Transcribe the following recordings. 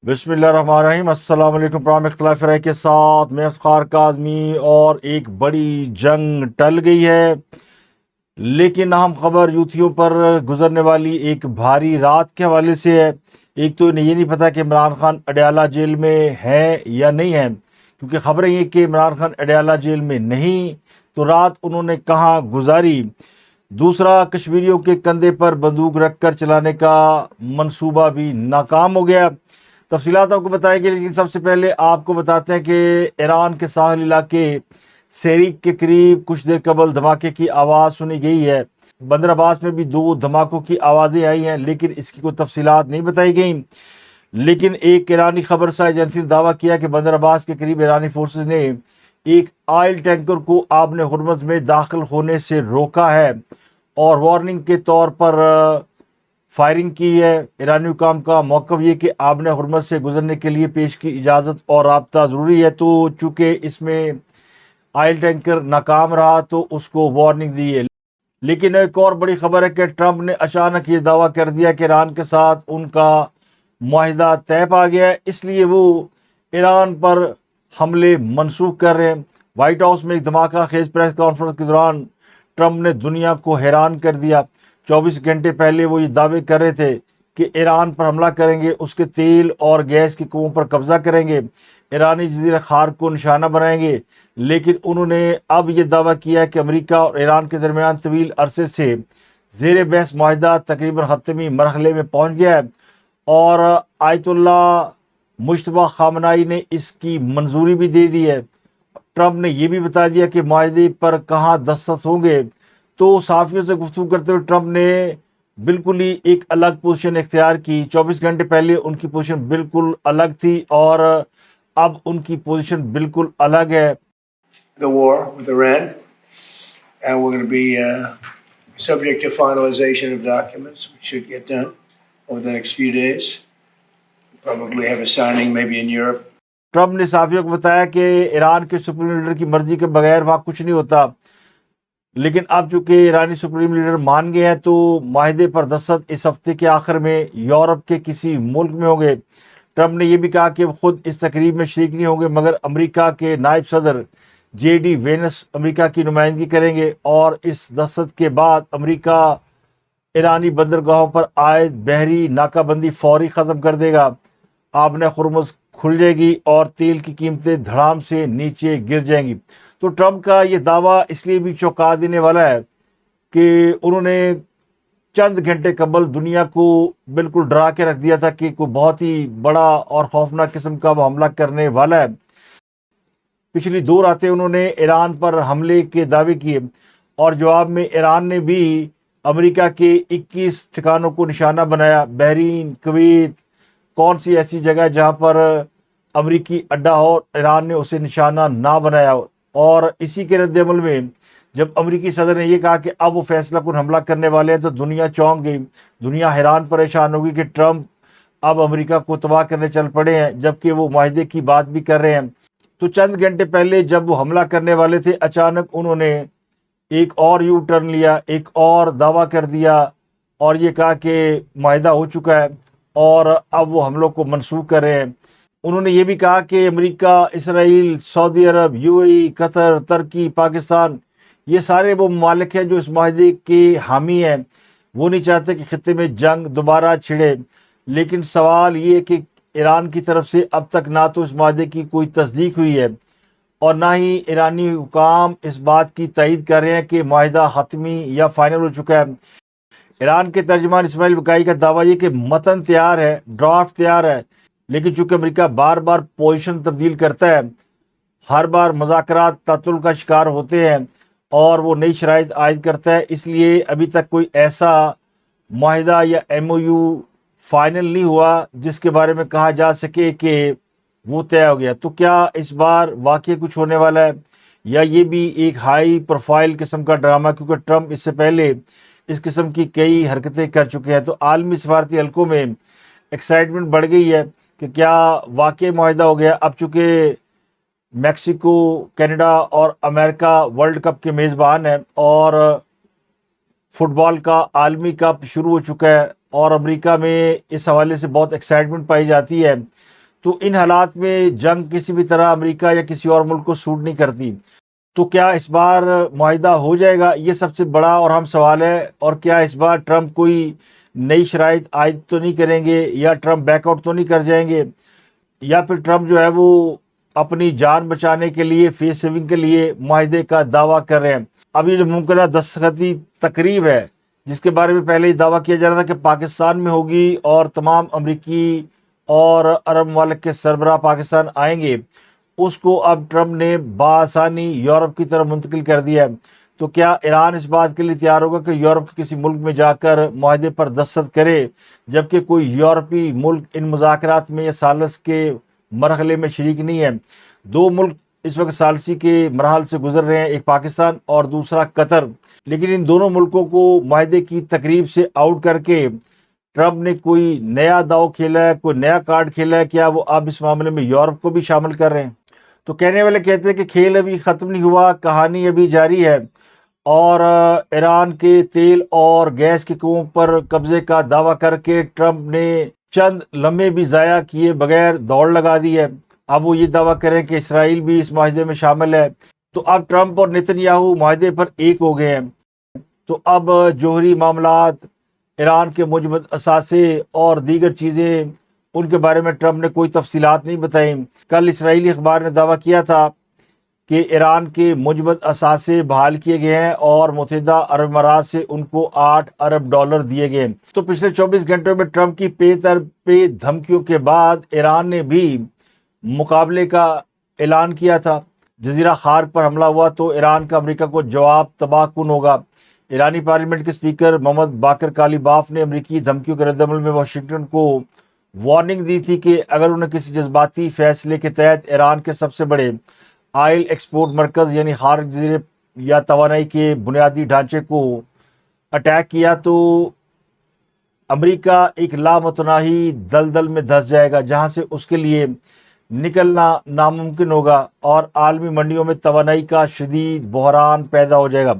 بسم اللہ الرحمن الرحیم۔ السلام علیکم۔ پروگرام اختلاف رائے کے ساتھ میں افتخار کاظمی، اور ایک بڑی جنگ ٹل گئی ہے، لیکن اہم خبر یوتھیوں پر گزرنے والی ایک بھاری رات کے حوالے سے ہے۔ ایک تو انہیں یہ نہیں پتا کہ عمران خان اڈیالہ جیل میں ہے یا نہیں ہے، کیونکہ خبریں یہ کہ عمران خان اڈیالہ جیل میں نہیں، تو رات انہوں نے کہاں گزاری۔ دوسرا، کشمیریوں کے کندھے پر بندوق رکھ کر چلانے کا منصوبہ بھی ناکام ہو گیا۔ تفصیلات آپ کو بتائیں گے، لیکن سب سے پہلے آپ کو بتاتے ہیں کہ ایران کے ساحل علاقے سیریک کے قریب کچھ دیر قبل دھماکے کی آواز سنی گئی ہے۔ بندر عباس میں بھی 2 دھماکوں کی آوازیں آئی ہیں، لیکن اس کی کوئی تفصیلات نہیں بتائی گئیں۔ لیکن ایک ایرانی خبرسا ایجنسی نے دعویٰ کیا کہ بندر عباس کے قریب ایرانی فورسز نے ایک آئل ٹینکر کو آبن ہرمز میں داخل ہونے سے روکا ہے اور وارننگ کے طور پر فائرنگ کی ہے۔ ایرانی حکام کا موقف یہ کہ آبن ہرمز سے گزرنے کے لیے پیش کی اجازت اور رابطہ ضروری ہے، تو چونکہ اس میں آئل ٹینکر ناکام رہا تو اس کو وارننگ دی ہے۔ لیکن ایک اور بڑی خبر ہے کہ ٹرمپ نے اچانک یہ دعویٰ کر دیا کہ ایران کے ساتھ ان کا معاہدہ طے پا گیا ہے، اس لیے وہ ایران پر حملے منسوخ کر رہے ہیں۔ وائٹ ہاؤس میں ایک دھماکہ خیز پریس کانفرنس کے دوران ٹرمپ نے دنیا کو حیران کر دیا۔ 24 گھنٹے پہلے وہ یہ دعوے کر رہے تھے کہ ایران پر حملہ کریں گے، اس کے تیل اور گیس کی کنوؤں پر قبضہ کریں گے، ایرانی جزیرہ خار کو نشانہ بنائیں گے، لیکن انہوں نے اب یہ دعویٰ کیا ہے کہ امریکہ اور ایران کے درمیان طویل عرصے سے زیر بحث معاہدہ تقریباً حتمی مرحلے میں پہنچ گیا ہے، اور آیت اللہ مجتبیٰ خامنائی نے اس کی منظوری بھی دے دی ہے۔ ٹرمپ نے یہ بھی بتا دیا کہ معاہدے پر کہاں دستخط ہوں گے۔ تو صحافیوں سے گفتگو کرتے ہوئے ٹرمپ نے بالکل ہی ایک الگ پوزیشن اختیار کی۔ 24 گھنٹے پہلے ان کی پوزیشن بالکل الگ تھی، اور اب ان کی پوزیشن بالکل الگ ہے۔ The war with Iran, and we're going to be subject to finalization of documents, which should get done over the next few days. Probably have a signing maybe in Europe. Trump نے صحافیوں کو بتایا کہ ایران کے supreme leader کی مرضی کے بغیر وہاں کچھ نہیں ہوتا، لیکن اب چونکہ ایرانی سپریم لیڈر مان گئے ہیں تو معاہدے پر دستخط اس ہفتے کے آخر میں یورپ کے کسی ملک میں ہوں گے۔ ٹرمپ نے یہ بھی کہا کہ وہ خود اس تقریب میں شریک نہیں ہوں گے، مگر امریکہ کے نائب صدر جے ڈی وینس امریکہ کی نمائندگی کریں گے، اور اس دستخط کے بعد امریکہ ایرانی بندرگاہوں پر عائد بحری ناکہ بندی فوری ختم کر دے گا، آبن ہرمز کھل جائے گی اور تیل کی قیمتیں دھڑام سے نیچے گر جائیں گی۔ تو ٹرمپ کا یہ دعویٰ اس لیے بھی چونکا دینے والا ہے کہ انہوں نے چند گھنٹے قبل دنیا کو بالکل ڈرا کے رکھ دیا تھا کہ کوئی بہت ہی بڑا اور خوفناک قسم کا وہ حملہ کرنے والا ہے۔ پچھلی 2 راتیں انہوں نے ایران پر حملے کے دعوے کیے، اور جواب میں ایران نے بھی امریکہ کے 21 ٹھکانوں کو نشانہ بنایا۔ بحرین، کویت، کون سی ایسی جگہ جہاں پر امریکی اڈہ ہو، ایران نے اسے نشانہ نہ بنایا ہو۔ اور اسی کے رد عمل میں جب امریکی صدر نے یہ کہا کہ اب وہ فیصلہ کن حملہ کرنے والے ہیں، تو دنیا چونک گئی، دنیا حیران پریشان ہوگی کہ ٹرمپ اب امریکہ کو تباہ کرنے چل پڑے ہیں، جبکہ وہ معاہدے کی بات بھی کر رہے ہیں۔ تو چند گھنٹے پہلے جب وہ حملہ کرنے والے تھے، اچانک انہوں نے ایک اور یو ٹرن لیا، ایک اور دعویٰ کر دیا، اور یہ کہا کہ معاہدہ ہو چکا ہے اور اب وہ حملوں کو منسوخ کر رہے ہیں۔ انہوں نے یہ بھی کہا کہ امریکہ، اسرائیل، سعودی عرب، یو اے ای، قطر، ترکی، پاکستان، یہ سارے وہ ممالک ہیں جو اس معاہدے کے حامی ہیں۔ وہ نہیں چاہتے کہ خطے میں جنگ دوبارہ چھڑے، لیکن سوال یہ ہے کہ ایران کی طرف سے اب تک نہ تو اس معاہدے کی کوئی تصدیق ہوئی ہے، اور نہ ہی ایرانی حکام اس بات کی تائید کر رہے ہیں کہ معاہدہ حتمی یا فائنل ہو چکا ہے۔ ایران کے ترجمان اسماعیل بقائی کا دعویٰ یہ کہ متن تیار ہے، ڈرافٹ تیار ہے، لیکن چونکہ امریکہ بار بار پوزیشن تبدیل کرتا ہے، ہر بار مذاکرات تعطل کا شکار ہوتے ہیں اور وہ نئی شرائط عائد کرتا ہے، اس لیے ابھی تک کوئی ایسا معاہدہ یا ایم او یو فائنل نہیں ہوا جس کے بارے میں کہا جا سکے کہ وہ طے ہو گیا۔ تو کیا اس بار واقعی کچھ ہونے والا ہے، یا یہ بھی ایک ہائی پروفائل قسم کا ڈرامہ، کیونکہ ٹرمپ اس سے پہلے اس قسم کی کئی حرکتیں کر چکے ہیں۔ تو عالمی سفارتی حلقوں میں ایکسائٹمنٹ بڑھ گئی ہے کہ کیا واقعی معاہدہ ہو گیا۔ اب چونکہ میکسیکو، کینیڈا اور امریکہ ورلڈ کپ کے میزبان ہیں، اور فٹ بال کا عالمی کپ شروع ہو چکا ہے، اور امریکہ میں اس حوالے سے بہت ایکسائٹمنٹ پائی جاتی ہے، تو ان حالات میں جنگ کسی بھی طرح امریکہ یا کسی اور ملک کو سوٹ نہیں کرتی. تو کیا اس بار معاہدہ ہو جائے گا؟ یہ سب سے بڑا اور اہم سوال ہے. اور کیا اس بار ٹرمپ کوئی نئی شرائط عائد تو نہیں کریں گے، یا ٹرمپ بیک آؤٹ تو نہیں کر جائیں گے، یا پھر ٹرمپ جو ہے وہ اپنی جان بچانے کے لیے، فیس سیونگ کے لیے معاہدے کا دعویٰ کر رہے ہیں. اب یہ جو ممکنہ دستخطی تقریب ہے جس کے بارے میں پہلے ہی دعویٰ کیا جا رہا تھا کہ پاکستان میں ہوگی اور تمام امریکی اور عرب ممالک کے سربراہ پاکستان آئیں گے، اس کو اب ٹرمپ نے بآسانی یورپ کی طرف منتقل کر دیا ہے. تو کیا ایران اس بات کے لیے تیار ہوگا کہ یورپ کے کسی ملک میں جا کر معاہدے پر دستخط کرے، جبکہ کوئی یورپی ملک ان مذاکرات میں یا ثالث کے مرحلے میں شریک نہیں ہے؟ دو ملک اس وقت ثالثی کے مراحل سے گزر رہے ہیں، ایک پاکستان اور دوسرا قطر. لیکن ان دونوں ملکوں کو معاہدے کی تقریب سے آؤٹ کر کے ٹرمپ نے کوئی نیا داؤ کھیلا ہے، کوئی نیا کارڈ کھیلا ہے. کیا وہ اب اس معاملے میں یورپ کو بھی شامل کر رہے ہیں؟ تو کہنے والے کہتے ہیں کہ کھیل ابھی ختم نہیں ہوا، کہانی ابھی جاری ہے، اور ایران کے تیل اور گیس کے کنوؤں پر قبضے کا دعویٰ کر کے ٹرمپ نے چند لمحے بھی ضائع کیے بغیر دوڑ لگا دی ہے. اب وہ یہ دعویٰ کریں کہ اسرائیل بھی اس معاہدے میں شامل ہے. تو اب ٹرمپ اور نیتن یاہو معاہدے پر ایک ہو گئے ہیں. تو اب جوہری معاملات، ایران کے مجمد اثاثے اور دیگر چیزیں، ان کے بارے میں ٹرمپ نے کوئی تفصیلات نہیں بتائیں. کل اسرائیلی اخبار نے دعویٰ کیا تھا کہ ایران کے مجمد اثاثے بحال کیے گئے ہیں اور متحدہ عرب امارات سے ان کو $8 ارب دیے گئے. تو پچھلے 24 گھنٹوں میں ٹرمپ کی پے در پے دھمکیوں کے بعد ایران نے بھی مقابلے کا اعلان کیا تھا. جزیرہ خارق پر حملہ ہوا تو ایران کا امریکہ کو جواب تباہ کن ہوگا. ایرانی پارلیمنٹ کے اسپیکر محمد باقر کالیباف نے امریکی دھمکیوں کے رد عمل میں واشنگٹن کو وارننگ دی تھی کہ اگر انہیں کسی جذباتی فیصلے کے تحت ایران کے سب سے بڑے آئل ایکسپورٹ مرکز یعنی خارق جزیرے یا توانائی کے بنیادی ڈھانچے کو اٹیک کیا تو امریکہ ایک لامتناہی دلدل میں دھس جائے گا، جہاں سے اس کے لیے نکلنا ناممکن ہوگا اور عالمی منڈیوں میں توانائی کا شدید بحران پیدا ہو جائے گا.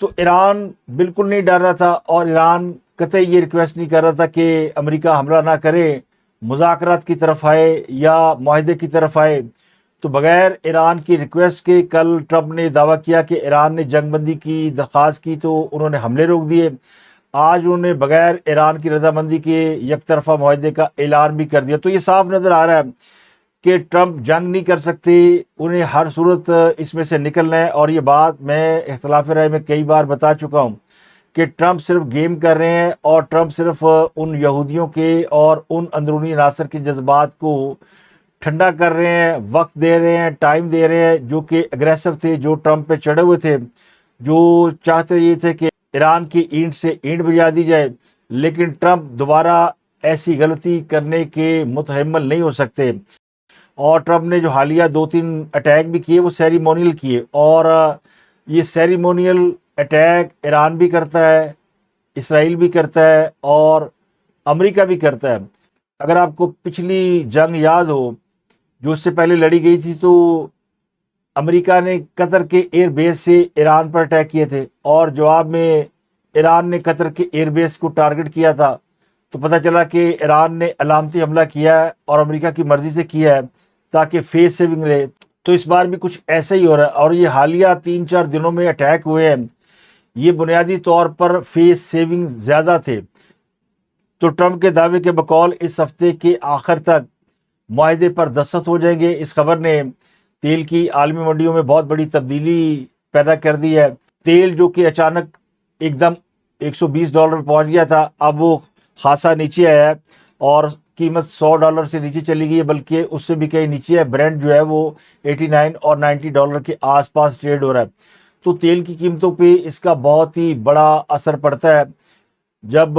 تو ایران بالکل نہیں ڈر رہا تھا، اور ایران قطعی یہ ریکویسٹ نہیں کر رہا تھا کہ امریکہ حملہ نہ کرے، مذاکرات کی طرف آئے یا معاہدے کی طرف آئے. تو بغیر ایران کی ریکویسٹ کے کل ٹرمپ نے دعویٰ کیا کہ ایران نے جنگ بندی کی درخواست کی تو انہوں نے حملے روک دیے. آج انہوں نے بغیر ایران کی رضامندی کے یک طرفہ معاہدے کا اعلان بھی کر دیا. تو یہ صاف نظر آ رہا ہے کہ ٹرمپ جنگ نہیں کر سکتے، انہیں ہر صورت اس میں سے نکلنا ہے. اور یہ بات میں اختلاف رائے میں کئی بار بتا چکا ہوں کہ ٹرمپ صرف گیم کر رہے ہیں، اور ٹرمپ صرف ان یہودیوں کے اور ان اندرونی عناصر کے جذبات کو ٹھنڈا کر رہے ہیں، وقت دے رہے ہیں، ٹائم دے رہے ہیں، جو کہ اگریسو تھے، جو ٹرمپ پہ چڑھے ہوئے تھے، جو چاہتے یہ تھے کہ ایران کی اینٹ سے اینٹ بجا دی جائے. لیکن ٹرمپ دوبارہ ایسی غلطی کرنے کے متحمل نہیں ہو سکتے. اور ٹرمپ نے جو حالیہ 2-3 اٹیک بھی کیے وہ سیریمونیل کیے، اور یہ سیریمونیل اٹیک ایران بھی کرتا ہے، اسرائیل بھی کرتا ہے، اور امریکہ بھی کرتا ہے. اگر آپ کو پچھلی جنگ یاد ہو جو اس سے پہلے لڑی گئی تھی، تو امریکہ نے قطر کے ایئر بیس سے ایران پر اٹیک کیے تھے، اور جواب میں ایران نے قطر کے ایئر بیس کو ٹارگٹ کیا تھا. تو پتہ چلا کہ ایران نے علامتی حملہ کیا ہے اور امریکہ کی مرضی سے کیا ہے تاکہ فیس سیونگ رہے. تو اس بار بھی کچھ ایسا ہی ہو رہا ہے. اور یہ حالیہ 3-4 دنوں میں اٹیک ہوئے ہیں، یہ بنیادی طور پر فیس سیونگ زیادہ تھے. تو ٹرمپ کے دعوے کے بقول اس ہفتے کے آخر تک معاہدے پر دستخط ہو جائیں گے. اس خبر نے تیل کی عالمی منڈیوں میں بہت بڑی تبدیلی پیدا کر دی ہے. تیل جو کہ اچانک ایک دم $120 پہ پہنچ گیا تھا، اب وہ خاصا نیچے آیا ہے اور قیمت $100 سے نیچے چلی گئی ہے، بلکہ اس سے بھی کہیں نیچے ہے. برینڈ جو ہے وہ $89 اور $90 کے آس پاس ٹریڈ ہو رہا ہے. تو تیل کی قیمتوں پہ اس کا بہت ہی بڑا اثر پڑتا ہے. جب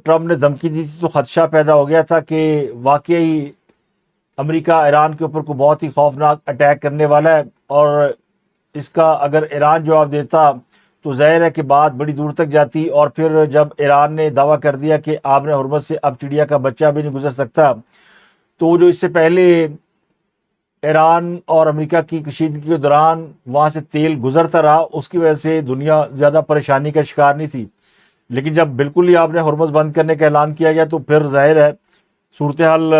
ٹرمپ نے دھمکی دی تھی تو خدشہ پیدا ہو گیا تھا کہ واقعی امریکہ ایران کے اوپر کو بہت ہی خوفناک اٹیک کرنے والا ہے، اور اس کا اگر ایران جواب دیتا تو ظاہر ہے کہ بات بڑی دور تک جاتی. اور پھر جب ایران نے دعویٰ کر دیا کہ آبر حرمت سے اب چڑیا کا بچہ بھی نہیں گزر سکتا، تو جو اس سے پہلے ایران اور امریکہ کی کشیدگی کے دوران وہاں سے تیل گزرتا رہا، اس کی وجہ سے دنیا زیادہ پریشانی کا شکار نہیں تھی. لیکن جب بالکل ہی آپ نے ہرمز بند کرنے کا اعلان کیا گیا تو پھر ظاہر ہے صورتحال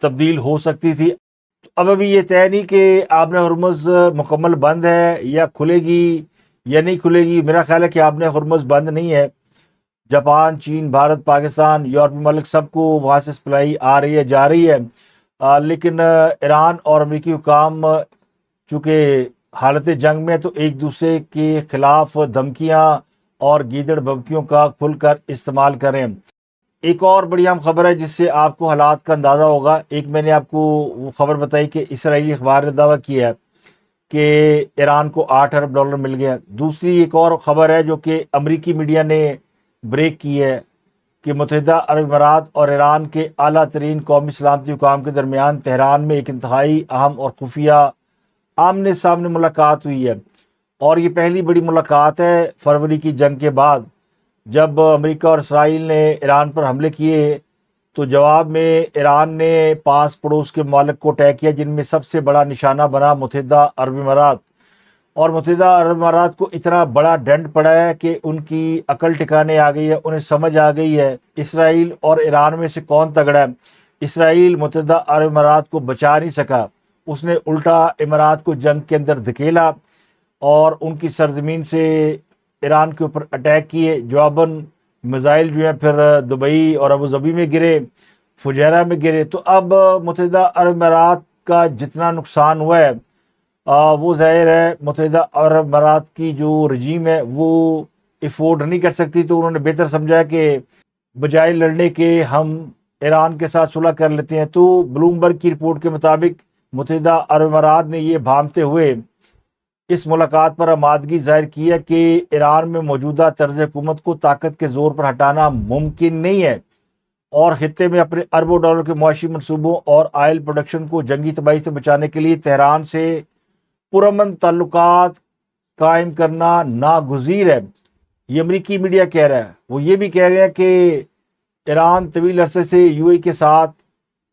تبدیل ہو سکتی تھی۔ اب ابھی یہ طے نہیں کہ آبِ ہرمز مکمل بند ہے یا کھلے گی یا نہیں کھلے گی۔ میرا خیال ہے کہ آبِ ہرمز بند نہیں ہے۔ جاپان، چین، بھارت، پاکستان، یورپی ملک سب کو وہاں سے سپلائی آ رہی ہے، جا رہی ہے، لیکن ایران اور امریکی حکام چونکہ حالت جنگ میں تو ایک دوسرے کے خلاف دھمکیاں اور گیدڑ بھبکیوں کا کھل کر استعمال کریں۔ ایک اور بڑی اہم خبر ہے جس سے آپ کو حالات کا اندازہ ہوگا۔ ایک میں نے آپ کو وہ خبر بتائی کہ اسرائیلی اخبار نے دعویٰ کیا ہے کہ ایران کو $8 ارب مل گیا۔ دوسری ایک اور خبر ہے جو کہ امریکی میڈیا نے بریک کی ہے کہ متحدہ عرب امارات اور ایران کے اعلیٰ ترین قومی سلامتی حکام کے درمیان تہران میں ایک انتہائی اہم اور خفیہ آمنے سامنے ملاقات ہوئی ہے، اور یہ پہلی بڑی ملاقات ہے فروری کی جنگ کے بعد۔ جب امریکہ اور اسرائیل نے ایران پر حملے کیے تو جواب میں ایران نے پاس پڑوس کے ممالک کو اٹیک کیا، جن میں سب سے بڑا نشانہ بنا متحدہ عرب امارات۔ اور متحدہ عرب امارات کو اتنا بڑا ڈنڈ پڑا ہے کہ ان کی عقل ٹھکانے آ گئی ہے، انہیں سمجھ آ گئی ہے اسرائیل اور ایران میں سے کون تگڑا ہے۔ اسرائیل متحدہ عرب امارات کو بچا نہیں سکا، اس نے الٹا امارات کو جنگ کے اندر دھکیلا اور ان کی سرزمین سے ایران کے اوپر اٹیک کیے۔ جواباً میزائل جو ہیں پھر دبئی اور ابوظہبی میں گرے، فجیرہ میں گرے۔ تو اب متحدہ عرب امارات کا جتنا نقصان ہوا ہے وہ ظاہر ہے متحدہ عرب امارات کی جو رجیم ہے وہ افورڈ نہیں کر سکتی، تو انہوں نے بہتر سمجھا کہ بجائے لڑنے کے ہم ایران کے ساتھ صلح کر لیتے ہیں۔ تو بلومبرگ کی رپورٹ کے مطابق متحدہ عرب امارات نے یہ بھانپتے ہوئے اس ملاقات پر آمادگی ظاہر کی ہے کہ ایران میں موجودہ طرز حکومت کو طاقت کے زور پر ہٹانا ممکن نہیں ہے، اور خطے میں اپنے اربوں ڈالر کے معاشی منصوبوں اور آئل پروڈکشن کو جنگی تباہی سے بچانے کے لیے تہران سے پرامن تعلقات قائم کرنا ناگزیر ہے۔ یہ امریکی میڈیا کہہ رہا ہے۔ وہ یہ بھی کہہ رہے ہیں کہ ایران طویل عرصے سے یو اے کے ساتھ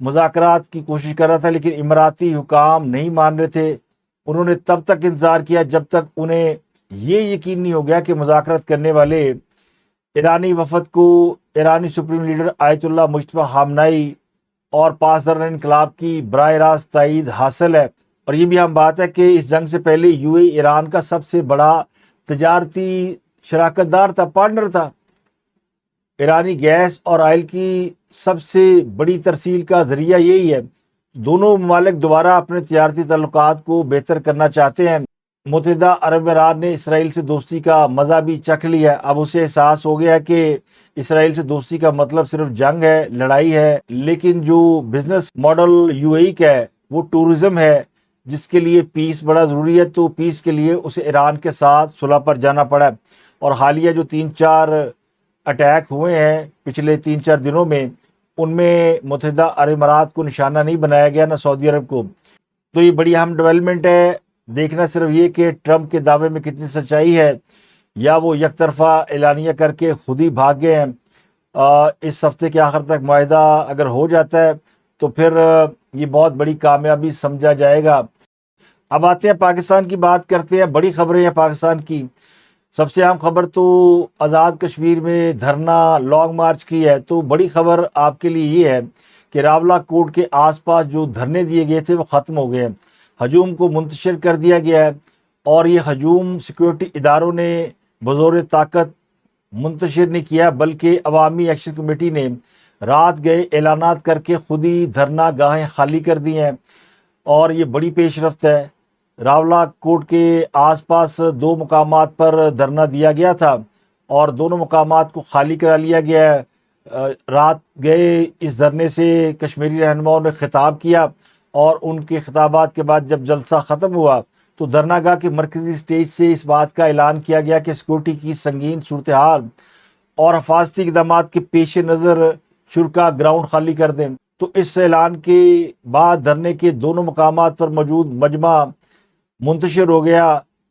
مذاکرات کی کوشش کر رہا تھا، لیکن اماراتی حکام نہیں مان رہے تھے۔ انہوں نے تب تک انتظار کیا جب تک انہیں یہ یقین نہیں ہو گیا کہ مذاکرات کرنے والے ایرانی وفد کو ایرانی سپریم لیڈر آیت اللہ مجتبیٰ خامنائی اور پاسداران انقلاب کی براہ راست تائید حاصل ہے۔ اور یہ بھی اہم بات ہے کہ اس جنگ سے پہلے یو اے ایران کا سب سے بڑا تجارتی شراکت دار تھا، پارٹنر تھا۔ ایرانی گیس اور آئل کی سب سے بڑی ترسیل کا ذریعہ یہی ہے۔ دونوں ممالک دوبارہ اپنے تجارتی تعلقات کو بہتر کرنا چاہتے ہیں۔ متحدہ عرب امارات نے اسرائیل سے دوستی کا مزہ بھی چکھ لیا۔ اب اسے احساس ہو گیا کہ اسرائیل سے دوستی کا مطلب صرف جنگ ہے، لڑائی ہے، لیکن جو بزنس ماڈل یو اے ای کا ہے وہ ٹورزم ہے، جس کے لیے پیس بڑا ضروری ہے۔ تو پیس کے لیے اسے ایران کے ساتھ صلح پر جانا پڑا، اور حالیہ جو 3-4 اٹیک ہوئے ہیں پچھلے 3-4 دنوں میں، ان میں متحدہ عرب امارات کو نشانہ نہیں بنایا گیا، نہ سعودی عرب کو۔ تو یہ بڑی اہم ڈیولپمنٹ ہے۔ دیکھنا صرف یہ کہ ٹرمپ کے دعوے میں کتنی سچائی ہے، یا وہ یک طرفہ اعلانیہ کر کے خود ہی بھاگ گئے ہیں۔ اس ہفتے کے آخر تک معاہدہ اگر ہو جاتا ہے تو پھر یہ بہت بڑی کامیابی سمجھا جائے گا۔ اب آتے ہیں پاکستان کی بات کرتے ہیں۔ بڑی خبریں ہیں پاکستان کی۔ سب سے اہم خبر تو آزاد کشمیر میں دھرنا لانگ مارچ کی ہے۔ تو بڑی خبر آپ کے لیے یہ ہے کہ راولہ کوٹ کے آس پاس جو دھرنے دیے گئے تھے وہ ختم ہو گئے ہیں، ہجوم کو منتشر کر دیا گیا ہے، اور یہ ہجوم سیکورٹی اداروں نے بزور طاقت منتشر نہیں کیا، بلکہ عوامی ایکشن کمیٹی نے رات گئے اعلانات کر کے خود ہی دھرنا گاہیں خالی کر دی ہیں، اور یہ بڑی پیش رفت ہے۔ راولہ کوٹ کے آس پاس 2 مقامات پر دھرنا دیا گیا تھا، اور دونوں مقامات کو خالی کرا لیا گیا ہے۔ رات گئے اس دھرنے سے کشمیری رہنماؤں نے خطاب کیا، اور ان کے خطابات کے بعد جب جلسہ ختم ہوا تو دھرنا گاہ کے مرکزی اسٹیج سے اس بات کا اعلان کیا گیا کہ سیکورٹی کی سنگین صورتحال اور حفاظتی اقدامات کے پیش نظر شرکا گراؤنڈ خالی کر دیں۔ تو اس اعلان کے بعد دھرنے کے دونوں مقامات پر موجود مجمع منتشر ہو گیا،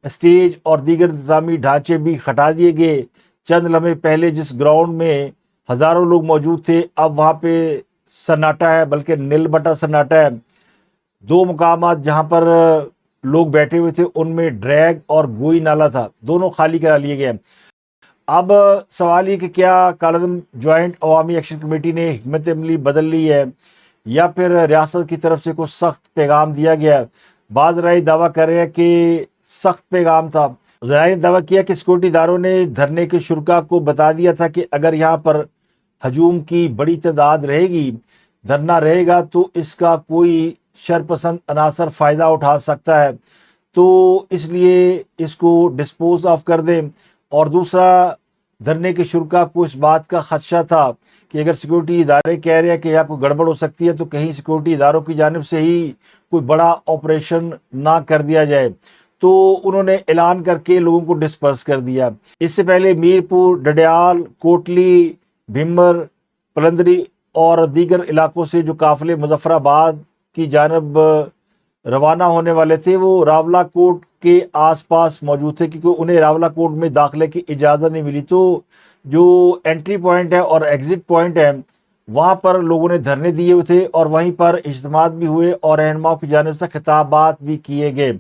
اسٹیج اور دیگر انتظامی ڈھانچے بھی ہٹا دیے گئے۔ چند لمحے پہلے جس گراؤنڈ میں ہزاروں لوگ موجود تھے، اب وہاں پہ سناٹا ہے، بلکہ نل بٹا سناٹا ہے۔ 2 مقامات جہاں پر لوگ بیٹھے ہوئے تھے ان میں ڈریگ اور گوئی نالا تھا، دونوں خالی کرا لیے گئے۔ اب سوال یہ کہ کیا کالعدم جوائنٹ عوامی ایکشن کمیٹی نے حکمت عملی بدل لی ہے؟ یا پھر ریاست کی طرف سے کوئی سخت پیغام دیا گیا؟ بعض رائے دعویٰ کر رہے ہیں کہ سخت پیغام تھا۔ ذرائع نے دعویٰ کیا کہ سیکورٹی اداروں نے دھرنے کے شرکاء کو بتا دیا تھا کہ اگر یہاں پر ہجوم کی بڑی تعداد رہے گی، دھرنا رہے گا، تو اس کا کوئی شرپسند عناصر فائدہ اٹھا سکتا ہے، تو اس لیے اس کو ڈسپوز آف کر دیں۔ اور دوسرا، دھرنے کے شرکاء کو اس بات کا خدشہ تھا کہ اگر سیکورٹی ادارے کہہ رہے ہیں کہ یہاں کوئی گڑبڑ ہو سکتی ہے تو کہیں سیکورٹی اداروں کی جانب سے ہی کوئی بڑا آپریشن نہ کر دیا جائے، تو انہوں نے اعلان کر کے لوگوں کو ڈسپرس کر دیا۔ اس سے پہلے میرپور، ڈڈیال، کوٹلی، بھمر، پلندری اور دیگر علاقوں سے جو قافلے مظفر آباد کی جانب روانہ ہونے والے تھے وہ راولہ کوٹ کے آس پاس موجود تھے، کیونکہ انہیں راولہ کوٹ میں داخلے کی اجازت نہیں ملی، تو جو انٹری پوائنٹ ہے اور ایگزٹ پوائنٹ ہے وہاں پر لوگوں نے دھرنے دیے ہوئے تھے اور وہیں پر اجتماعات بھی ہوئے اور رہنماؤں کی جانب سے خطابات بھی کیے گئے۔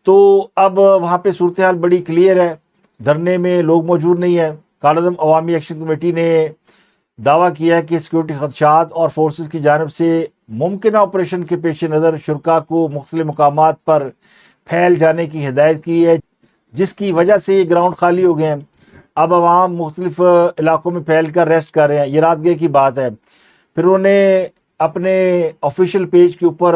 تو اب وہاں پہ صورتحال بڑی کلیئر ہے، دھرنے میں لوگ موجود نہیں ہیں۔ کالعدم عوامی ایکشن کمیٹی نے دعویٰ کیا ہے کہ سیکورٹی خدشات اور فورسز کی جانب سے ممکنہ آپریشن کے پیش نظر شرکاء کو مختلف مقامات پر پھیل جانے کی ہدایت کی ہے، جس کی وجہ سے یہ گراؤنڈ خالی ہو گئے ہیں۔ اب عوام مختلف علاقوں میں پھیل کر ریسٹ کر رہے ہیں، یہ رات گئے کی بات ہے۔ پھر انہوں نے اپنے آفیشیل پیج کے اوپر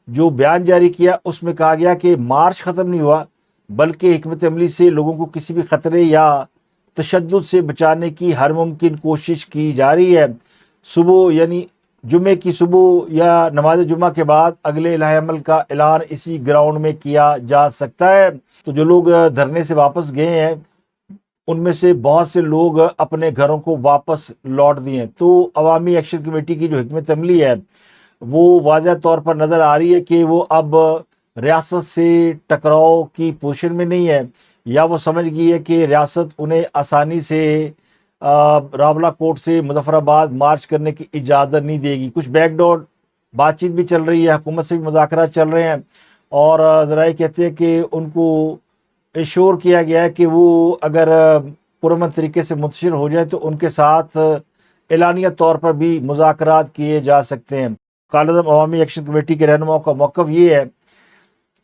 جو بیان جاری کیا اس میں کہا گیا کہ مارچ ختم نہیں ہوا، بلکہ حکمت عملی سے لوگوں کو کسی بھی خطرے یا تشدد سے بچانے کی ہر ممکن کوشش کی جا رہی ہے۔ صبح یعنی جمعے کی صبح یا نماز جمعہ کے بعد اگلے لائحہ عمل کا اعلان اسی گراؤنڈ میں کیا جا سکتا ہے۔ تو جو لوگ دھرنے سے واپس گئے ہیں ان میں سے بہت سے لوگ اپنے گھروں کو واپس لوٹ دیے ہیں۔ تو عوامی ایکشن کمیٹی کی جو حکمت عملی ہے وہ واضح طور پر نظر آ رہی ہے کہ وہ اب ریاست سے ٹکراؤ کی پوزیشن میں نہیں ہے، یا وہ سمجھ گئی ہے کہ ریاست انہیں آسانی سے راولہ کوٹ سے مظفر آباد مارچ کرنے کی اجازت نہیں دے گی۔ کچھ بیک ڈور بات چیت بھی چل رہی ہے، حکومت سے بھی مذاکرات چل رہے ہیں، اور ذرائع کہتے ہیں کہ ان کو ایشور کیا گیا ہے کہ وہ اگر پرامن طریقے سے منتشر ہو جائے تو ان کے ساتھ اعلانیہ طور پر بھی مذاکرات کیے جا سکتے ہیں۔ کالعدم عوامی ایکشن کمیٹی کے رہنماؤں کا موقف یہ ہے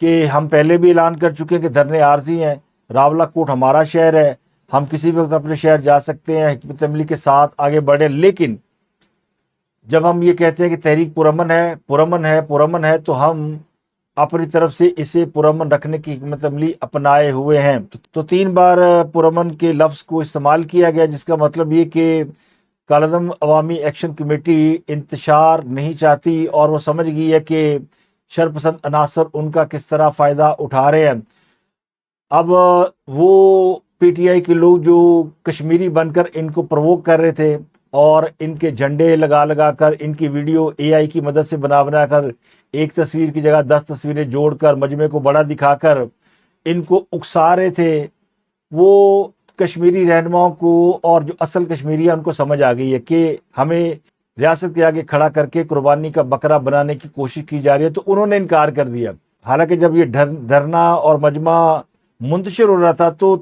کہ ہم پہلے بھی اعلان کر چکے ہیں کہ دھرنے عارضی ہیں، راولہ کوٹ ہمارا شہر ہے، ہم کسی بھی وقت اپنے شہر جا سکتے ہیں، حکمت عملی کے ساتھ آگے بڑھیں۔ لیکن جب ہم یہ کہتے ہیں کہ تحریک پرامن ہے تو ہم اپنی طرف سے اسے پرامن رکھنے کی حکمت عملی اپنائے ہوئے ہیں۔ تو 3 بار پرامن کے لفظ کو استعمال کیا گیا، جس کا مطلب یہ کہ کالعدم عوامی ایکشن کمیٹی انتشار نہیں چاہتی اور وہ سمجھ گئی ہے کہ شرپسند عناصر ان کا کس طرح فائدہ اٹھا رہے ہیں۔ اب وہ پی ٹی آئی کے لوگ جو کشمیری بن کر ان کو پرووک کر رہے تھے اور ان کے جھنڈے لگا کر ان کی ویڈیو اے آئی کی مدد سے بنا کر ایک تصویر کی جگہ 10 تصویریں جوڑ کر مجمع کو بڑا دکھا کر ان کو اکسا رہے تھے، وہ کشمیری رہنماؤں کو اور جو اصل کشمیری ہیں ان کو سمجھ آ گئی ہے کہ ہمیں ریاست کے آگے کھڑا کر کے قربانی کا بکرا بنانے کی کوشش کی جا رہی ہے، تو انہوں نے انکار کر دیا۔ حالانکہ جب یہ دھرنا اور مجمع منتشر ہو رہا تھا تو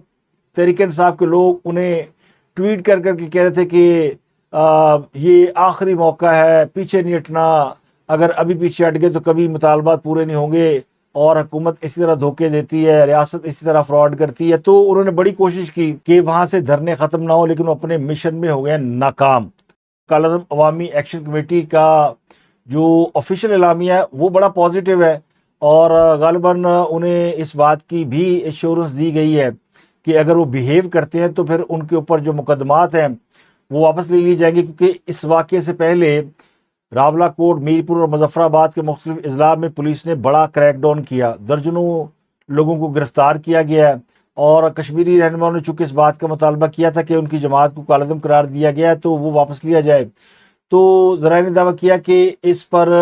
تحریک انصاف کے لوگ انہیں ٹویٹ کر کے کہہ رہے تھے کہ یہ آخری موقع ہے، پیچھے نہیں ہٹنا، اگر ابھی پیچھے ہٹ گئے تو کبھی مطالبات پورے نہیں ہوں گے، اور حکومت اسی طرح دھوکے دیتی ہے، ریاست اسی طرح فراڈ کرتی ہے۔ تو انہوں نے بڑی کوشش کی کہ وہاں سے دھرنے ختم نہ ہو، لیکن وہ اپنے مشن میں ہو گئے ناکام۔ کالعدم عوامی ایکشن کمیٹی کا جو آفیشیل اعلامیہ ہے وہ بڑا پازیٹیو ہے، اور غالباً انہیں اس بات کی بھی ایشورنس دی گئی ہے کہ اگر وہ بیہیو کرتے ہیں تو پھر ان کے اوپر جو مقدمات ہیں وہ واپس لے لیے جائیں گے، کیونکہ اس واقعے سے پہلے راولہ کوٹ، میرپور اور مظفر آباد کے مختلف اضلاع میں پولیس نے بڑا کریک ڈاؤن کیا، درجنوں لوگوں کو گرفتار کیا گیا ہے، اور کشمیری رہنماؤں نے چونکہ اس بات کا مطالبہ کیا تھا کہ ان کی جماعت کو کالعدم قرار دیا گیا ہے تو وہ واپس لیا جائے۔ تو ذرائع نے دعویٰ کیا کہ اس پر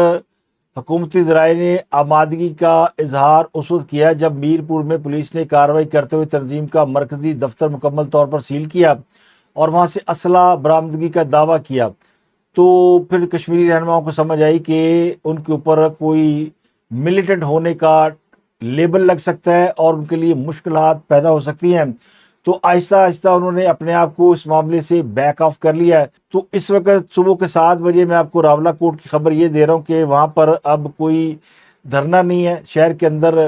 حکومتی ذرائع نے آمادگی کا اظہار اس وقت کیا جب میرپور میں پولیس نے کارروائی کرتے ہوئے تنظیم کا مرکزی دفتر مکمل طور پر سیل کیا اور وہاں سے اسلحہ برآمدگی کا دعویٰ کیا۔ تو پھر کشمیری رہنماؤں کو سمجھ آئی کہ ان کے اوپر کوئی ملیٹنٹ ہونے کا لیبل لگ سکتا ہے اور ان کے لیے مشکلات پیدا ہو سکتی ہیں۔ تو آہستہ آہستہ انہوں نے اپنے آپ کو اس معاملے سے بیک آف کر لیا ہے۔ تو اس وقت صبح کے 7 بجے میں آپ کو راولہ کوٹ کی خبر یہ دے رہا ہوں کہ وہاں پر اب کوئی دھرنا نہیں ہے، شہر کے اندر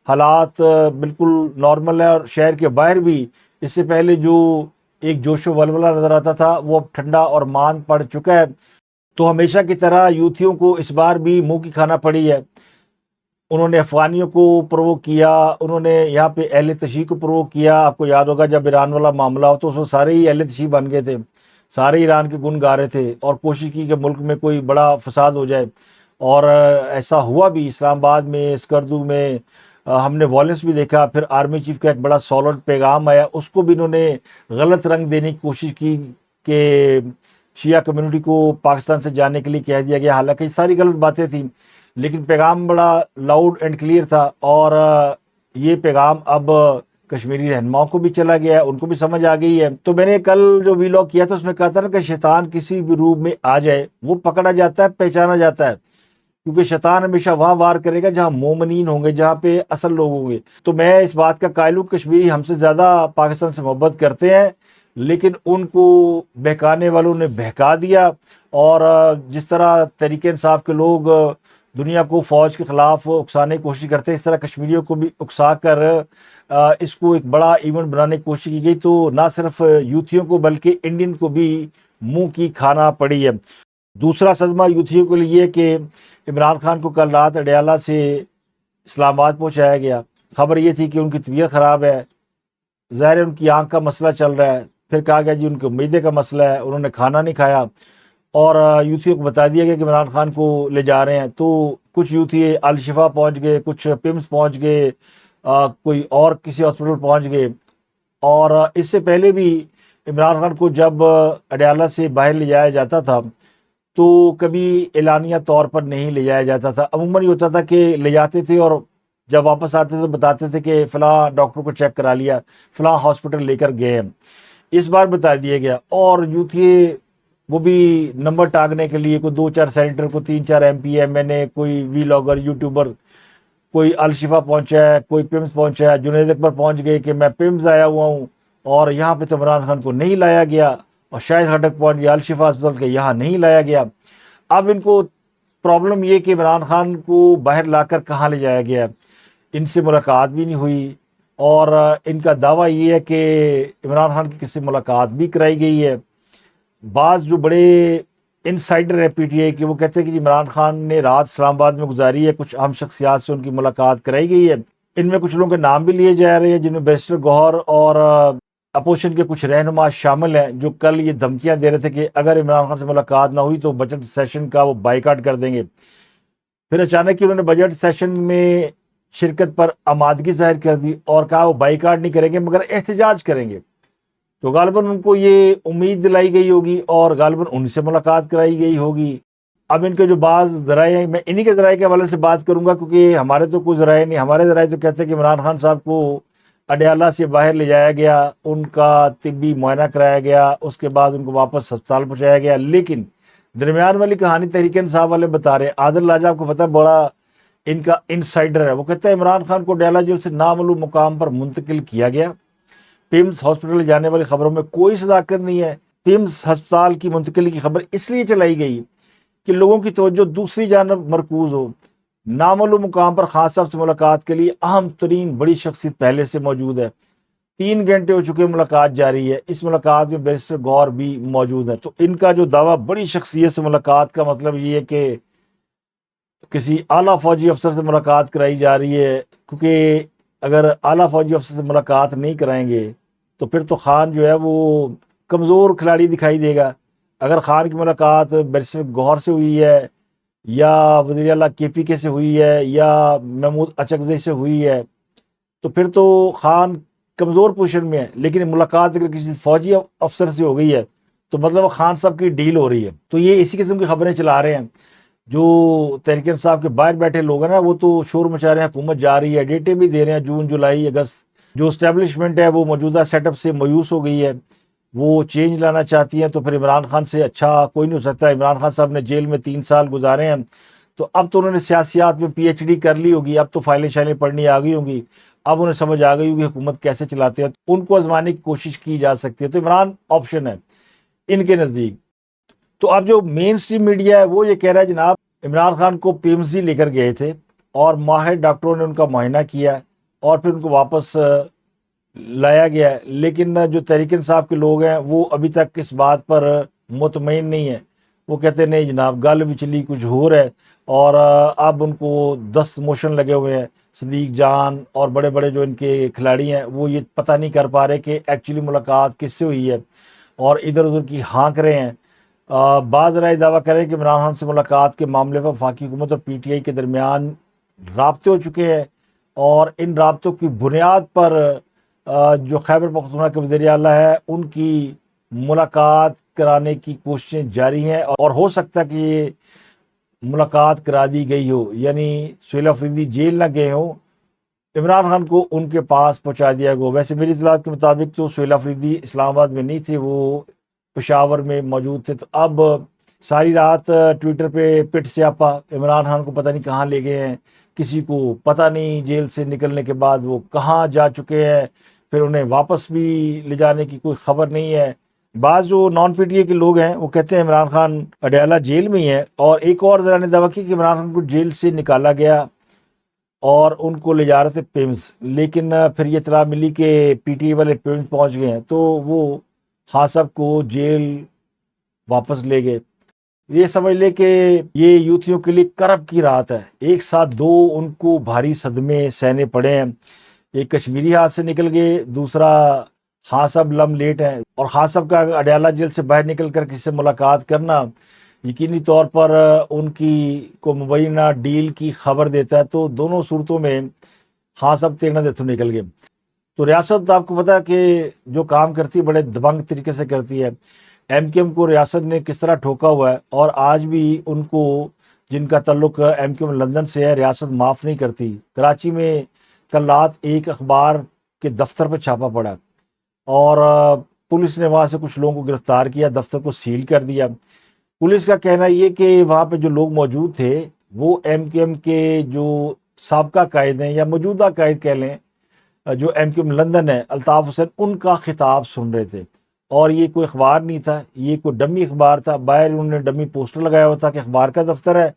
حالات بالکل نارمل ہے، اور شہر کے باہر بھی اس سے پہلے جو ایک جوش و ولولہ نظر آتا تھا وہ اب ٹھنڈا اور ماند پڑ چکا ہے۔ تو ہمیشہ کی طرح یوتھیوں کو اس بار بھی منہ کی کھانا پڑی ہے۔ انہوں نے افغانیوں کو پرووک کیا، انہوں نے یہاں پہ اہل تشیع کو پرووک کیا۔ آپ کو یاد ہوگا جب ایران والا معاملہ ہو تو اس میں سارے ہی اہل تشیع بن گئے تھے، سارے ایران کے گن گا رہے تھے اور کوشش کی کہ ملک میں کوئی بڑا فساد ہو جائے، اور ایسا ہوا بھی۔ اسلام آباد میں، اسکردو میں ہم نے وائلنس بھی دیکھا۔ پھر آرمی چیف کا ایک بڑا سالڈ پیغام آیا، اس کو بھی انہوں نے غلط رنگ دینے کی کوشش کی کہ شیعہ کمیونٹی کو پاکستان سے جانے کے لیے کہہ دیا گیا، حالانکہ یہ ساری غلط باتیں تھیں، لیکن پیغام بڑا لاؤڈ اینڈ کلیئر تھا، اور یہ پیغام اب کشمیری رہنماؤں کو بھی چلا گیا ہے، ان کو بھی سمجھ آ گئی ہے۔ تو میں نے کل جو ویلاگ کیا تھا اس میں کہا تھا نا کہ شیطان کسی بھی روپ میں آ جائے وہ پکڑا جاتا ہے، پہچانا جاتا ہے، کیونکہ شیطان ہمیشہ وہاں وار کرے گا جہاں مومنین ہوں گے، جہاں پہ اصل لوگ ہوں گے۔ تو میں اس بات کا قائل ہوں، کشمیری ہم سے زیادہ پاکستان سے محبت کرتے ہیں، لیکن ان کو بہکانے والوں نے بہکا دیا، اور جس طرح تحریک انصاف کے لوگ دنیا کو فوج کے خلاف اکسانے کی کوشش کرتے ہیں، اس طرح کشمیریوں کو بھی اکسا کر اس کو ایک بڑا ایونٹ بنانے کی کوشش کی گئی۔ تو نہ صرف یوتھیوں کو بلکہ انڈین کو بھی منہ کی کھانا پڑی ہے۔ دوسرا صدمہ یوتھیوں کے لیے کہ عمران خان کو کل رات اڈیالہ سے اسلام آباد پہنچایا گیا۔ خبر یہ تھی کہ ان کی طبیعت خراب ہے، ظاہر ہے ان کی آنکھ کا مسئلہ چل رہا ہے، پھر کہا گیا جی ان کے معدے کا مسئلہ ہے، انہوں نے کھانا نہیں کھایا، اور یوتھیوں کو بتا دیا گیا کہ عمران خان کو لے جا رہے ہیں۔ تو کچھ یوتھی الشفا پہنچ گئے، کچھ پیمز پہنچ گئے، کوئی اور کسی ہاسپٹل پہنچ گئے، اور اس سے پہلے بھی عمران خان کو جب اڈیالہ سے باہر لے جایا جاتا تھا تو کبھی اعلانیہ طور پر نہیں لے جایا جاتا تھا، عموماً یہ ہوتا تھا کہ لے جاتے تھے اور جب واپس آتے تھے تو بتاتے تھے کہ فلاں ڈاکٹر کو چیک کرا لیا، فلاں ہاسپٹل لے کر گئے ہیں۔ اس بار بتا دیا گیا، اور یوتھی وہ بھی نمبر ٹانگنے کے لیے کوئی 2-4 سینیٹر کو 3-4 MP ایم این اے، کوئی ویلاگر یوٹیوبر، کوئی الشفا پہنچا ہے، کوئی پیمز پہنچا ہے، جنید اکبر پہنچ گئے کہ میں پیمز آیا ہوا ہوں اور یہاں پہ تو عمران خان کو نہیں لایا گیا، اور شاہد خٹک پہنچ گیا الشفا ہاسپٹل کے، یہاں نہیں لایا گیا۔ اب ان کو پرابلم یہ کہ عمران خان کو باہر لا کر کہاں لے جایا گیا، ان سے ملاقات بھی نہیں ہوئی، اور ان کا دعویٰ یہ ہے کہ عمران خان کی کسی سے ملاقات بھی کرائی گئی ہے۔ بعض جو بڑے انسائڈر ہیں پی ٹی آئی کے، وہ کہتے ہیں کہ جی عمران خان نے رات اسلام آباد میں گزاری ہے، کچھ اہم شخصیات سے ان کی ملاقات کرائی گئی ہے۔ ان میں کچھ لوگوں کے نام بھی لیے جا رہے ہیں جن میں بیرسٹر گوہر اور اپوزیشن کے کچھ رہنما شامل ہیں، جو کل یہ دھمکیاں دے رہے تھے کہ اگر عمران خان سے ملاقات نہ ہوئی تو بجٹ سیشن کا وہ بائیکاٹ کر دیں گے۔ پھر اچانک ہی انہوں نے بجٹ سیشن میں شرکت پر آمادگی ظاہر کر دی اور کہا وہ بائیکاٹ نہیں کریں گے مگر احتجاج کریں گے۔ تو غالباً ان کو یہ امید دلائی گئی ہوگی اور غالباً ان سے ملاقات کرائی گئی ہوگی۔ اب ان کے جو بعض ذرائع ہیں، میں انہی کے ذرائع کے حوالے سے بات کروں گا، کیونکہ ہمارے تو کوئی ذرائع نہیں۔ ہمارے ذرائع تو کہتے ہیں کہ عمران خان صاحب کو اڈیالہ سے باہر لے جایا گیا، ان کا طبی معائنہ کرایا گیا، اس کے بعد ان کو واپس ہسپتال پہنچایا گیا۔ لیکن درمیان والی کہانی تحریک انصاف والے بتا رہے ہیں۔ عادل راجہ آپ کو پتہ ہے بڑا ان کا انسائڈر ہے، وہ کہتا ہے عمران خان کو اڈیالہ جیل سے نامعلوم مقام پر منتقل کیا گیا۔ پیمز ہاسپٹل لے جانے والی خبروں میں کوئی صداقت نہیں ہے۔ پیمز ہسپتال کی منتقلی کی خبر اس لیے چلائی گئی کہ لوگوں کی توجہ دوسری جانب مرکوز ہو۔ نامعلوم مقام پر خان صاحب سے ملاقات کے لیے اہم ترین بڑی شخصیت پہلے سے موجود ہے۔ 3 گھنٹے ہو چکے، ملاقات جاری ہے۔ اس ملاقات میں بیرسٹر گوہر بھی موجود ہے۔ تو ان کا جو دعویٰ بڑی شخصیت سے ملاقات کا مطلب یہ ہے کہ کسی اعلیٰ فوجی افسر سے ملاقات کرائی جا رہی ہے، کیونکہ اگر اعلیٰ فوجی افسر سے ملاقات نہیں کرائیں گے تو پھر تو خان جو ہے وہ کمزور کھلاڑی دکھائی دے گا۔ اگر خان کی ملاقات بیرسٹر گوہر سے ہوئی ہے یا وزیر اعلیٰ KPK سے ہوئی ہے یا محمود اچکزئی سے ہوئی ہے تو پھر تو خان کمزور پوزیشن میں ہے، لیکن ملاقات اگر کسی فوجی افسر سے ہو گئی ہے تو مطلب خان صاحب کی ڈیل ہو رہی ہے۔ تو یہ اسی قسم کی خبریں چلا رہے ہیں۔ جو تحریک انصاف کے باہر بیٹھے لوگ ہیں نا، وہ تو شور مچا رہے ہیں حکومت جا رہی ہے، ڈیٹیں بھی دے رہے ہیں جون، جولائی، اگست۔ جو اسٹیبلشمنٹ ہے وہ موجودہ سیٹ اپ سے مایوس ہو گئی ہے، وہ چینج لانا چاہتی ہیں۔ تو پھر عمران خان سے اچھا کوئی نہیں ہو سکتا۔ عمران خان صاحب نے جیل میں 3 سال گزارے ہیں، تو اب تو انہوں نے سیاسیات میں PhD کر لی ہوگی، اب تو فائلیں شائلیں پڑھنی آ گئی ہوں گی۔ اب انہیں سمجھ آ گئی کہ حکومت کیسے چلاتے ہیں، ان کو آزمانے کی کوشش کی جا سکتی ہے، تو عمران آپشن ہے ان کے نزدیک۔ تو اب جو مین سٹریم میڈیا ہے وہ یہ کہہ رہا ہے جناب عمران خان کو پی ایم سی لے کر گئے تھے اور ماہر ڈاکٹروں نے ان کا معائنہ کیا اور پھر ان کو واپس لایا گیا ہے، لیکن جو تحریک انصاف کے لوگ ہیں وہ ابھی تک اس بات پر مطمئن نہیں ہیں۔ وہ کہتے ہیں نہیں جناب گل وچلی کچھ ہو رہا ہے، اور اب ان کو دست موشن لگے ہوئے ہیں۔ صدیق جان اور بڑے بڑے جو ان کے کھلاڑی ہیں وہ یہ پتہ نہیں کر پا رہے کہ ایکچولی ملاقات کس سے ہوئی ہے، اور ادھر ادھر کی ہانک رہے ہیں۔ بعض رائے دعویٰ کریں کہ عمران خان سے ملاقات کے معاملے پر وفاقی حکومت اور پی ٹی آئی کے درمیان رابطے ہو چکے ہیں، اور ان رابطوں کی بنیاد پر جو خیبر پختونخوا کے وزیر اعلیٰ ہے ان کی ملاقات کرانے کی کوششیں جاری ہیں، اور ہو سکتا ہے کہ یہ ملاقات کرا دی گئی ہو، یعنی سہیل آفریدی جیل نہ گئے ہوں، عمران خان کو ان کے پاس پہنچا دیا گیا۔ ویسے میری اطلاعات کے مطابق تو سہیل آفریدی اسلام آباد میں نہیں تھے، وہ پشاور میں موجود تھے۔ تو اب ساری رات ٹویٹر پہ پٹ سیاپا، عمران خان کو پتہ نہیں کہاں لے گئے ہیں، کسی کو پتہ نہیں جیل سے نکلنے کے بعد وہ کہاں جا چکے ہیں، پھر انہیں واپس بھی لے جانے کی کوئی خبر نہیں ہے۔ بعض جو نان پی ٹی اے کے لوگ ہیں وہ کہتے ہیں عمران خان اڈیالہ جیل میں ہی ہے، اور ایک اور ذرا نے دعویٰ کی کہ عمران خان کو جیل سے نکالا گیا اور ان کو لے جا رہے تھے پیمز، لیکن پھر یہ اطلاع ملی کہ پی ٹی اے والے پیمز پہنچ گئے ہیں، تو وہ خان صاحب کو جیل واپس لے گئے۔ یہ سمجھ لے کہ یہ یوتھیوں کے لیے کرب کی رات ہے، ایک ساتھ دو ان کو بھاری صدمے سہنے پڑے ہیں۔ ایک کشمیری ہاتھ سے نکل گئے، دوسرا خان صاحب لم لیٹ ہیں، اور خان صاحب کا اڈیالہ جیل سے باہر نکل کر کسی سے ملاقات کرنا یقینی طور پر ان کی کو مبینہ ڈیل کی خبر دیتا ہے۔ تو دونوں صورتوں میں خان صاحب تیرنا دیتھو نکل گئے۔ تو ریاست آپ کو پتا ہے کہ جو کام کرتی ہے بڑے دبنگ طریقے سے کرتی ہے۔ ایم کیو ایم کو ریاست نے کس طرح ٹھوکا ہوا ہے، اور آج بھی ان کو جن کا تعلق ایم کیو ایم لندن سے ہے ریاست معاف نہیں کرتی۔ کراچی میں کل رات ایک اخبار کے دفتر پہ چھاپا پڑا، اور پولیس نے وہاں سے کچھ لوگوں کو گرفتار کیا، دفتر کو سیل کر دیا۔ پولیس کا کہنا یہ کہ وہاں پہ جو لوگ موجود تھے وہ ایم کیو ایم کے جو سابقہ قائد ہیں یا موجودہ قائد کہہ لیں، جو ایم کیو ایم لندن ہے الطاف حسین، ان کا خطاب سن رہے تھے، اور یہ کوئی اخبار نہیں تھا، یہ کوئی ڈمی اخبار تھا۔ باہر انہوں نے ڈمی پوسٹر لگایا ہوا تھا کہ اخبار کا دفتر ہے،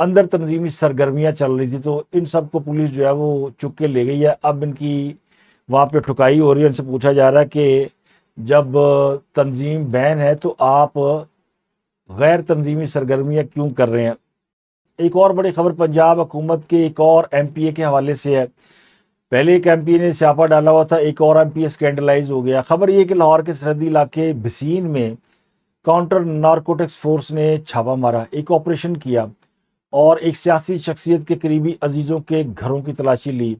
اندر تنظیمی سرگرمیاں چل رہی تھی۔ تو ان سب کو پولیس جو ہے وہ چک کے لے گئی ہے۔ اب ان کی وہاں پہ ٹھکائی ہو رہی ہے، ان سے پوچھا جا رہا ہے کہ جب تنظیم بین ہے تو آپ غیر تنظیمی سرگرمیاں کیوں کر رہے ہیں۔ ایک اور بڑی خبر پنجاب حکومت کے ایک اور ایم پی اے کے حوالے سے ہے۔ پہلے ایک ایم پی اے نے سیاپا ڈالا ہوا تھا، ایک اور ایم پی اے اسکینڈلائز ہو گیا۔ خبر یہ کہ لاہور کے سرحدی علاقے بھسین میں کاؤنٹر نارکوٹکس فورس نے چھاپا مارا، ایک آپریشن کیا، اور ایک سیاسی شخصیت کے قریبی عزیزوں کے گھروں کی تلاشی لی،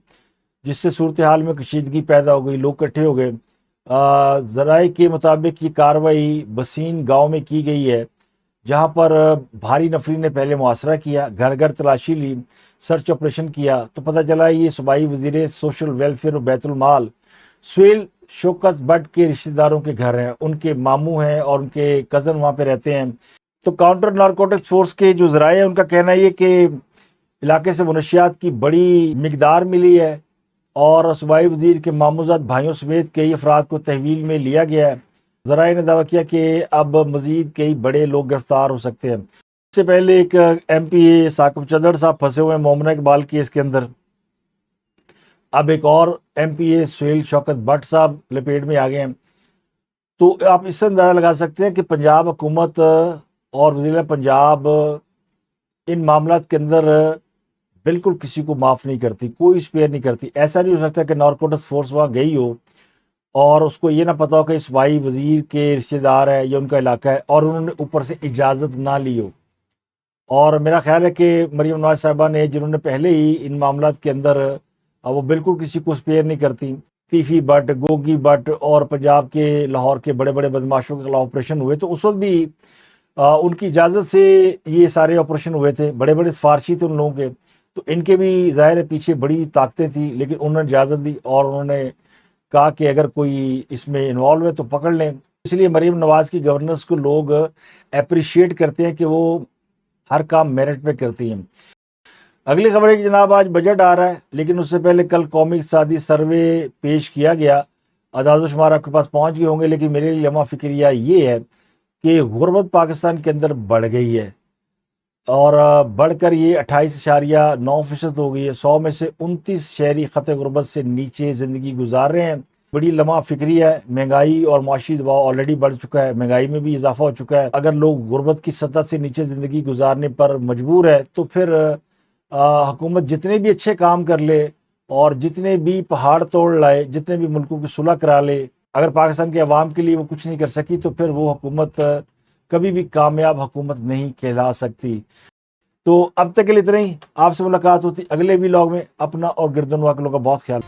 جس سے صورتحال میں کشیدگی پیدا ہو گئی، لوگ اکٹھے ہو گئے۔ ذرائع کے مطابق یہ کارروائی بسین گاؤں میں کی گئی ہے، جہاں پر بھاری نفری نے پہلے محاصرہ کیا، گھر گھر تلاشی لی، سرچ آپریشن کیا، تو پتہ چلا یہ صوبائی وزیر سوشل ویلفیئر و بیت المال سہیل شوکت بٹ کے رشتہ داروں کے گھر ہیں، ان کے ماموں ہیں اور ان کے کزن وہاں پہ رہتے ہیں۔ تو کاؤنٹر نارکوٹکس فورس کے جو ذرائع ہیں ان کا کہنا یہ کہ علاقے سے منشیات کی بڑی مقدار ملی ہے، اور صوبائی وزیر کے ماموزاد بھائیوں سمیت کئی افراد کو تحویل میں لیا گیا ہے۔ ذرائع نے دعویٰ کیا کہ اب مزید کئی بڑے لوگ گرفتار ہو سکتے ہیں۔ اس سے پہلے ایک ایم پی اے ثاقب چدر صاحب پھنسے ہوئے ہیں مومنہ اقبال کیس کے اندر، اب ایک اور M P A Sohail Shaukat Butt صاحب لپیٹ میں آ گئے ہیں۔ تو آپ اس سے اندازہ لگا سکتے ہیں کہ پنجاب حکومت اور وزیر پنجاب ان معاملات کے اندر بالکل کسی کو معاف نہیں کرتی، کوئی اسپیئر نہیں کرتی۔ ایسا نہیں ہو سکتا کہ نارکوٹکس فورس وہاں گئی ہو اور اس کو یہ نہ پتا ہو کہ صوبائی وزیر کے رشتہ دار ہے یا ان کا علاقہ ہے، اور انہوں نے اوپر سے اجازت نہ لی ہو۔ اور میرا خیال ہے کہ مریم نواز صاحبہ نے، جنہوں نے پہلے ہی ان معاملات کے اندر وہ بالکل کسی کو اسپیئر نہیں کرتی، تیفی بٹ، گوگی بٹ اور پنجاب کے لاہور کے بڑے بڑے بدماشوں کے خلاف آپریشن ہوئے، تو اس وقت بھی ان کی اجازت سے یہ سارے آپریشن ہوئے تھے، بڑے بڑے سفارشی تھے ان لوگوں کے، تو ان کے بھی ظاہر ہے پیچھے بڑی طاقتیں تھیں، لیکن انہوں نے اجازت دی اور انہوں نے کہا کہ اگر کوئی اس میں انوالو ہے تو پکڑ لیں۔ اس لیے مریم نواز کی گورننس کو لوگ اپریشیٹ کرتے ہیں کہ وہ ہر کام میرٹ پہ کرتی ہیں۔ اگلی خبر ہے کہ جناب آج بجٹ آ رہا ہے، لیکن اس سے پہلے کل قومی اقتصادی سروے پیش کیا گیا. اعداد و شمار آپ کے پاس پہنچ گئے ہوں گے، لیکن میرے لیے لمحہ فکریہ یہ ہے کہ غربت پاکستان کے اندر بڑھ گئی ہے، اور بڑھ کر یہ 28.9% ہو گئی ہے. 100 میں سے 29 شہری خط غربت سے نیچے زندگی گزار رہے ہیں. بڑی لمحہ فکری ہے. مہنگائی اور معاشی دباؤ آلریڈی بڑھ چکا ہے، مہنگائی میں بھی اضافہ ہو چکا ہے. اگر لوگ غربت کی سطح سے نیچے زندگی گزارنے پر مجبور ہے تو پھر حکومت جتنے بھی اچھے کام کر لے اور جتنے بھی پہاڑ توڑ لائے، جتنے بھی ملکوں کی صلح کرا لے، اگر پاکستان کے عوام کے لیے وہ کچھ نہیں کر سکی تو پھر وہ حکومت کبھی بھی کامیاب حکومت نہیں کہلا سکتی. تو اب تک کے لیے اتنا ہی. آپ سے ملاقات ہوتی اگلے ولاگ میں. اپنا اور گردنوا کے لوگوں کا بہت خیال.